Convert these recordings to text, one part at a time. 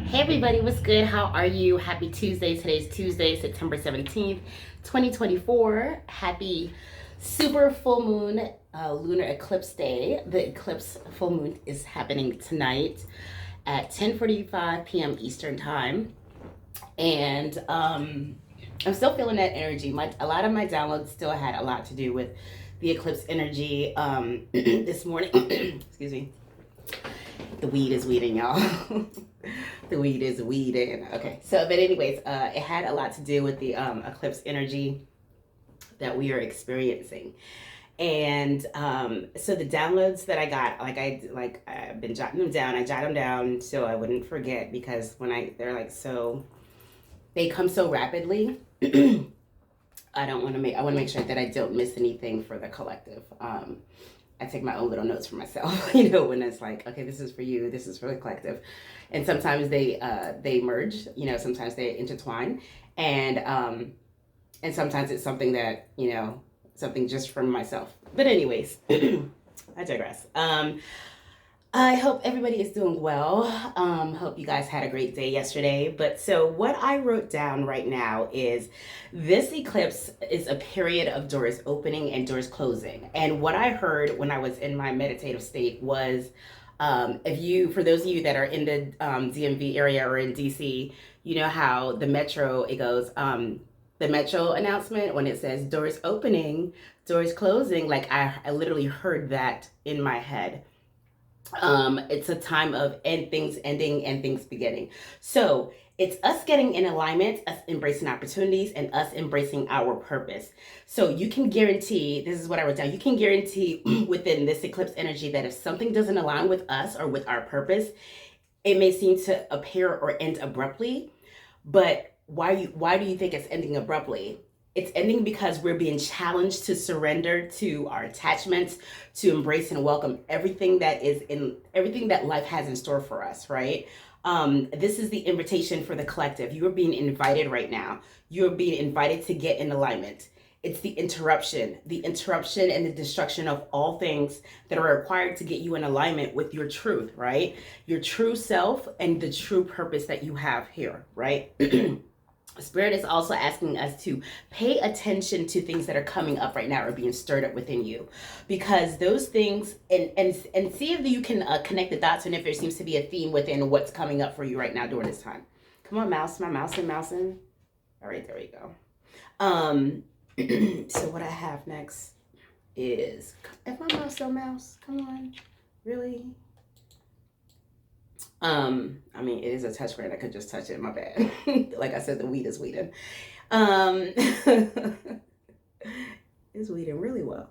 Hey everybody, what's good? How are you? Happy Tuesday. Today's Tuesday, September 17th, 2024. Happy super full moon, lunar eclipse day. The eclipse full moon is happening tonight at 10:45 p.m. Eastern time. And I'm still feeling that energy. A lot of my downloads still had a lot to do with the eclipse energy this morning. Excuse me. The weed is weeding, y'all. The weed is weeding. Okay, so but anyways, it had a lot to do with the eclipse energy that we are experiencing. And so the downloads that I got, I've been jotting them down. I jot them down so I wouldn't forget, because they're like so, they come so rapidly. I want to make sure that I don't miss anything for the collective. I take my own little notes for myself, when it's like, okay, this is for you, this is for the collective. And sometimes they merge, sometimes they intertwine. And sometimes it's something that, something just from myself. But anyways, I digress. I hope everybody is doing well. Hope you guys had a great day yesterday. But so what I wrote down right now is this eclipse is a period of doors opening and doors closing. And what I heard when I was in my meditative state was, for those of you that are in the DMV area or in DC, you know how the metro, it goes, the metro announcement when it says doors opening, doors closing, like I literally heard that in my head. It's a time of things ending and things beginning. So it's us getting in alignment, us embracing opportunities, and us embracing our purpose. So you can guarantee, this is what I wrote down, you can guarantee within this eclipse energy that if something doesn't align with us or with our purpose, it may seem to appear or end abruptly. But why do you think it's ending abruptly? It's ending because we're being challenged to surrender to our attachments, to embrace and welcome everything that life has in store for us, right? This is the invitation for the collective. You are being invited right now. You're being invited to get in alignment. It's the interruption and the destruction of all things that are required to get you in alignment with your truth, right? Your true self and the true purpose that you have here, right? Spirit is also asking us to pay attention to things that are coming up right now or being stirred up within you, because those things, and see if you can connect the dots, and if there seems to be a theme within what's coming up for you right now during this time. Come on, mouse, my mousing. All right, there we go. So what I have next is, if my mouse so mouse, come on, really? It is a touch screen. I could just touch it. My bad. Like I said, the weed is weeding. It's weeding really well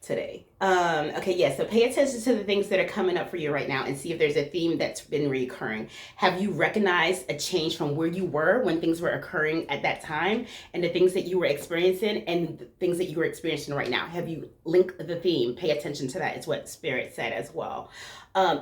today. Okay, yeah, so pay attention to the things that are coming up for you right now and see if there's a theme that's been recurring. Have you recognized a change from where you were when things were occurring at that time and the things that you were experiencing and the things that you were experiencing right now? Have you linked the theme? Pay attention to that. It's what Spirit said as well.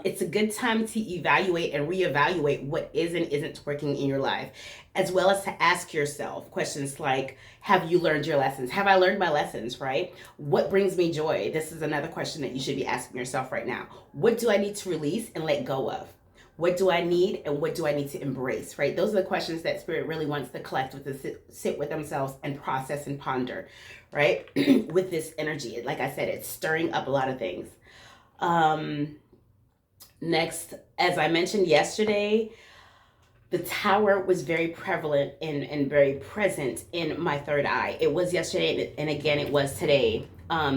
It's a good time to evaluate and reevaluate what is and isn't working in your life, as well as to ask yourself questions like, have you learned your lessons? Have I learned my lessons, right? What brings me joy? This is another question that you should be asking yourself right now. What do I need to release and let go of? What do I need and what do I need to embrace, right? Those are the questions that Spirit really wants the collective to sit with themselves and process and ponder, right? With this energy. Like I said, it's stirring up a lot of things. Next, as I mentioned yesterday, the tower was very prevalent and very present in my third eye. It was yesterday, and again, it was today,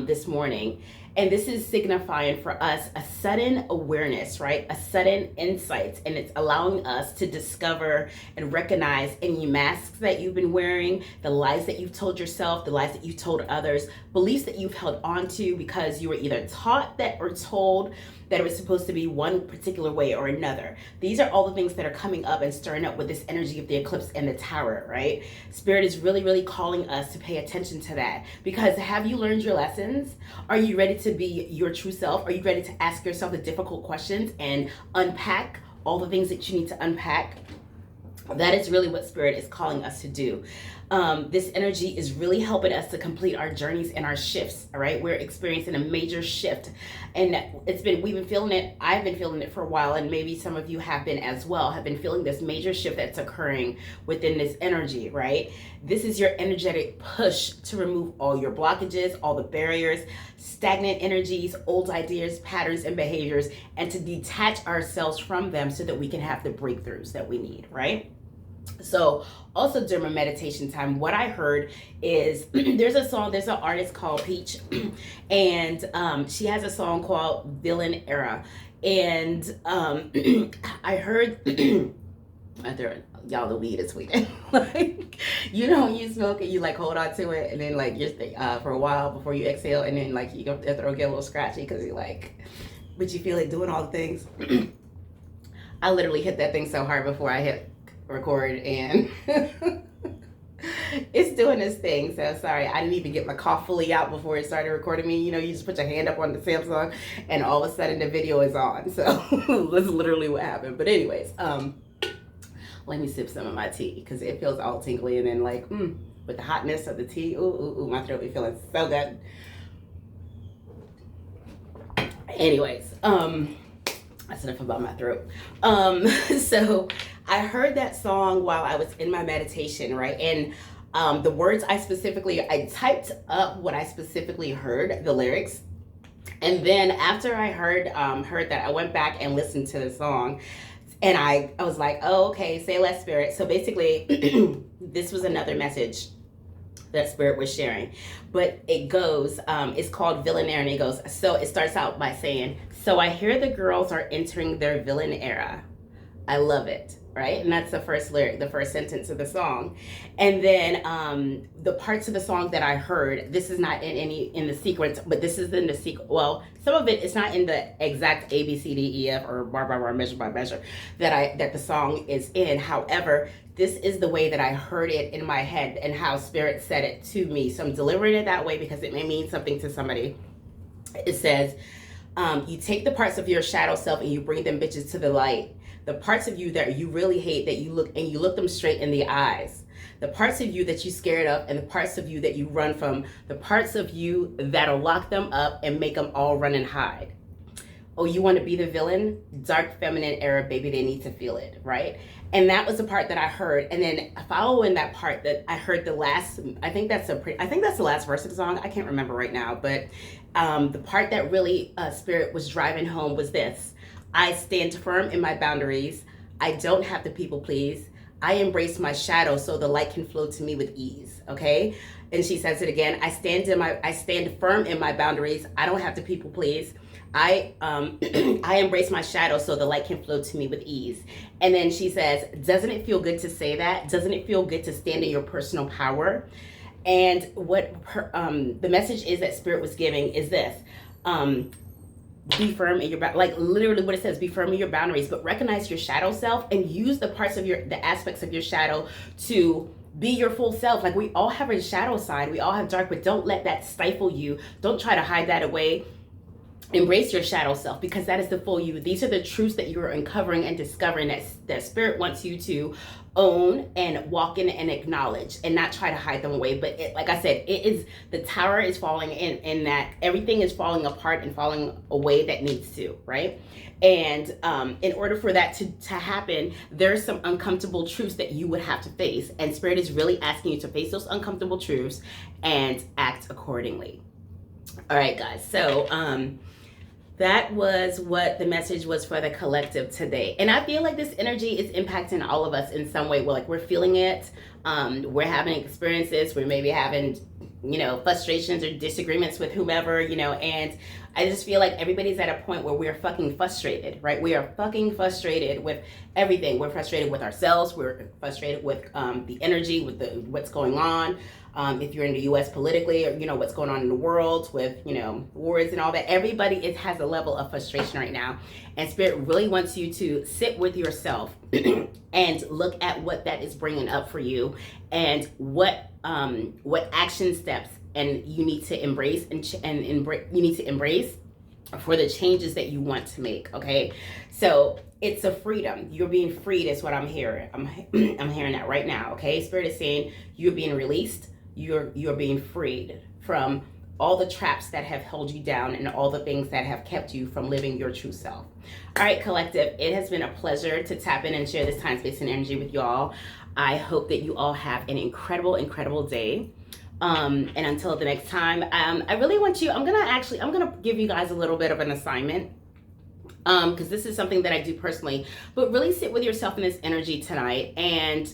this morning. And this is signifying for us a sudden awareness, right? A sudden insight. And it's allowing us to discover and recognize any masks that you've been wearing, the lies that you've told yourself, the lies that you've told others, beliefs that you've held on to because you were either taught that or told that it was supposed to be one particular way or another. These are all the things that are coming up and stirring up with this energy of the eclipse and the tower, right? Spirit is really, really calling us to pay attention to that, because have you learned your lessons? Are you ready to be your true self? Are you ready to ask yourself the difficult questions and unpack all the things that you need to unpack? That is really what Spirit is calling us to do. This energy is really helping us to complete our journeys and our shifts. All right, we're experiencing a major shift, and we've been feeling it. I've been feeling it for a while, and maybe some of you have been as well. Have been feeling this major shift that's occurring within this energy. Right, this is your energetic push to remove all your blockages, all the barriers, stagnant energies, old ideas, patterns, and behaviors, and to detach ourselves from them so that we can have the breakthroughs that we need. Right. So also during my meditation time, what I heard is there's an artist called Peach, and she has a song called Villain Era. And I heard y'all, the weed is sweet. Like, you know, you smoke it, you like hold on to it, and then like you're for a while before you exhale, and then like your throat get a little scratchy because you like, but you feel it doing all the things. I literally hit that thing so hard before I hit record, and it's doing this thing. So sorry, I didn't even get my cough fully out before it started recording me. You know, you just put your hand up on the Samsung and all of a sudden the video is on. So that's literally what happened. But anyways, let me sip some of my tea because it feels all tingly, and then like with the hotness of the tea, ooh, my throat be feeling so good. Anyways, that's enough about my throat. So I heard that song while I was in my meditation, right? And the words I typed up what I specifically heard, the lyrics. And then after I heard that, I went back and listened to the song. And I was like, oh, okay, say less, Spirit. So basically, this was another message that Spirit was sharing. But it goes, it's called Villain Era, and it goes, so it starts out by saying, so I hear the girls are entering their villain era. I love it, right? And that's the first lyric, the first sentence of the song. And then the parts of the song that I heard, this is not in the sequence, but this is in the sequence. Well, some of it, it's not in the exact A, B, C, D, E, F, or bar by bar, measure by measure that the song is in. However, this is the way that I heard it in my head and how Spirit said it to me. So I'm delivering it that way because it may mean something to somebody. It says, you take the parts of your shadow self and you bring them bitches to the light. The parts of you that you really hate, that you look them straight in the eyes. The parts of you that you scared of, and the parts of you that you run from. The parts of you that'll lock them up and make them all run and hide. Oh, you want to be the villain? Dark feminine era, baby, they need to feel it, right? And that was the part that I heard. And then following that part, that I heard the last, I think that's the last verse of the song. I can't remember right now, but the part that really Spirit was driving home was this. I stand firm in my boundaries. I don't have to people please. I embrace my shadow so the light can flow to me with ease. Okay. And she says it again. I stand firm in my boundaries. I don't have to people please. I embrace my shadow so the light can flow to me with ease. And then she says, doesn't it feel good to say that? Doesn't it feel good to stand in your personal power? And what the message is that Spirit was giving is this. Be firm in your, like literally what it says, be firm in your boundaries, but recognize your shadow self and use the aspects of your shadow to be your full self. Like we all have a shadow side, we all have dark, but don't let that stifle you. Don't try to hide that away. Embrace your shadow self because that is the full you. These are the truths that you are uncovering and discovering that Spirit wants you to own and walk in and acknowledge and not try to hide them away. But like I said, the tower is falling in that everything is falling apart and falling away that needs to, right? And in order for that to happen, there's some uncomfortable truths that you would have to face. And Spirit is really asking you to face those uncomfortable truths and act accordingly. All right, guys. So that was what the message was for the collective today. And I feel like this energy is impacting all of us in some way. We're feeling it. We're having experiences. We're maybe having, frustrations or disagreements with whomever, and I just feel like everybody's at a point where we're fucking frustrated, right? We are fucking frustrated with everything. We're frustrated with ourselves. We're frustrated with the energy, with what's going on. If you're in the U.S. politically, or what's going on in the world with wars and all that, everybody has a level of frustration right now, and Spirit really wants you to sit with yourself and look at what that is bringing up for you, and what action steps and you need to embrace you need to embrace for the changes that you want to make, okay? So it's a freedom. You're being freed is what I'm hearing. I'm hearing that right now, okay? Spirit is saying you're being released. You're being freed from all the traps that have held you down and all the things that have kept you from living your true self. All right, collective, it has been a pleasure to tap in and share this time, space, and energy with y'all. I hope that you all have an incredible day. And until the next time, I really want you, I'm gonna give you guys a little bit of an assignment, because this is something that I do personally, but really sit with yourself in this energy tonight and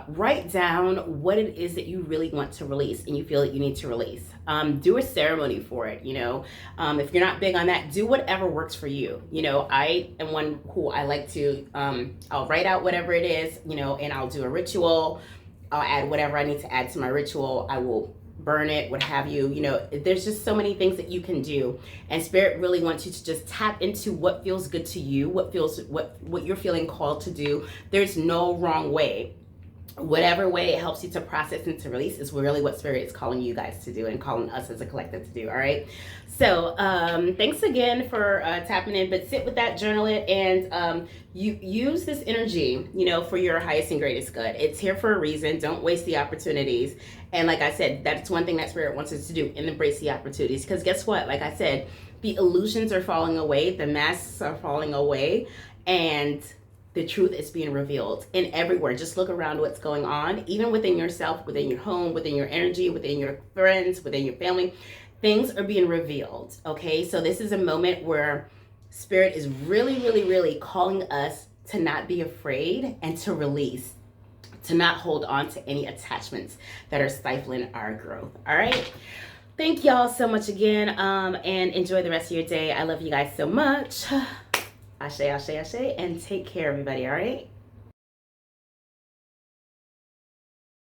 write down what it is that you really want to release and you feel that you need to release. Do a ceremony for it, you know. If you're not big on that, do whatever works for you. You know, I am one who I like to, I'll write out whatever it is, you know, and I'll do a ritual. I'll add whatever I need to add to my ritual. I will burn it, what have you. You know, there's just so many things that you can do. And Spirit really wants you to just tap into what feels good to you, what you're feeling called to do. There's no wrong way. Whatever way it helps you to process and to release is really what Spirit is calling you guys to do and calling us as a collective to do. All right. So thanks again for tapping in, but sit with that, journal it, and you use this energy, you know, for your highest and greatest good. It's here for a reason. Don't waste the opportunities. And like I said, that's one thing that Spirit wants us to do, and embrace the opportunities. Because guess what? Like I said, the illusions are falling away, the masks are falling away, and the truth is being revealed in everywhere. Just look around what's going on, even within yourself, within your home, within your energy, within your friends, within your family. Things are being revealed, okay? So this is a moment where Spirit is really calling us to not be afraid and to release, to not hold on to any attachments that are stifling our growth, all right? Thank y'all so much again, and enjoy the rest of your day. I love you guys so much. Ashe, ashe, ashe, and take care, everybody, all right?